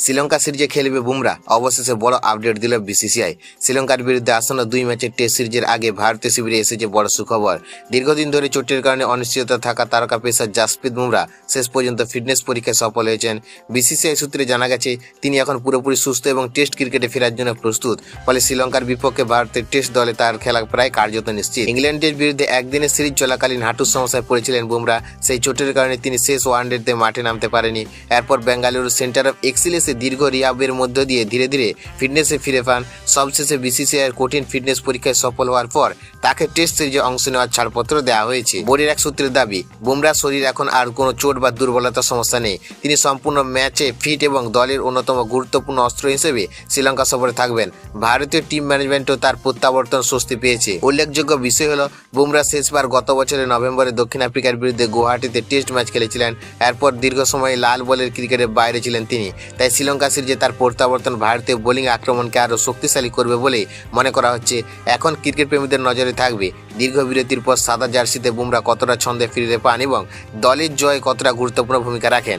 শ্রীলঙ্কা সিরিজে খেলবে বুমরা, অবশেষে বড় আপডেট দিল বিসিসিআই। শ্রীলঙ্কার বিরুদ্ধে আসন্ন 2 ম্যাচের টেস্ট সিরিজের আগে ভারতীয় শিবিরে এসেছে বড় সুখবর। দীর্ঘদিন ধরে চোটের কারণে অনিশ্চয়তা থাকা তারকা পেসার জাসপ্রীত বুমরা শেষ পর্যন্ত ফিটনেস পরীক্ষায় সফল হয়েছেন। বিসিসিআই সূত্রে জানা গেছে তিনি এখন পুরোপুরি সুস্থ এবং টেস্ট ক্রিকেটে ফেরার জন্য প্রস্তুত। ফলে শ্রীলঙ্কার বিপক্ষে ভারতের টেস্ট দলে তার খেলা প্রায় কার্যত নিশ্চিত। ইংল্যান্ডের বিরুদ্ধে একদিনের সিরিজ চলাকালীন হাঁটুর সমস্যায় পড়েছিলেন বুমরা। সেই চোটের কারণে তিনি শেষ ওয়ানডেতে মাঠে নামতে পারেনি। এরপর বেঙ্গালুরু সেন্টার অফ এক্সিলেন্সে দীর্ঘ রিহাবের মধ্য দিয়ে ধীরে ধীরে ফিটনেসে ফিরে পান। সবশেষে বিসিসিআইয়ের কঠিন ফিটনেস পরীক্ষায় সফল হওয়ার পর তাকে টেস্ট সিরিজে অংশ নেওয়ার ছাড়পত্র দেওয়া হয়েছে। বোর্ডের এক সূত্রের দাবি, বুমরার শরীর এখন আর কোনো চোট বা দুর্বলতার সমস্যা নেই। তিনি সম্পূর্ণ ম্যাচে ফিট এবং দলের অন্যতম গুরুত্বপূর্ণ অস্ত্র হিসেবে শ্রীলঙ্কা সফরে থাকবেন। ভারতীয় টিম ম্যানেজমেন্টও তার প্রত্যাবর্তন স্বস্তি পেয়েছে। উল্লেখযোগ্য বিষয় হলো, বুমরা শেষবার গত বছরের নভেম্বরে দক্ষিণ আফ্রিকার বিরুদ্ধে গুয়াহাটিতে টেস্ট ম্যাচ খেলেছিলেন। এরপর দীর্ঘ সময় লাল বলের ক্রিকেটের বাইরে ছিলেন তিনি। তাই শ্রীলঙ্কা সিরিজে তার প্রত্যাবর্তন ভারতীয় বোলিং আক্রমণকে আরও শক্তিশালী করবে বলেই মনে করা হচ্ছে। এখন ক্রিকেট প্রেমীদের নজরে থাকবে দীর্ঘ বিরতির পর সাদা জার্সিতে বুমরা কতটা ছন্দে ফিরে পান এবং দলের জয়ে কতটা গুরুত্বপূর্ণ ভূমিকা রাখেন।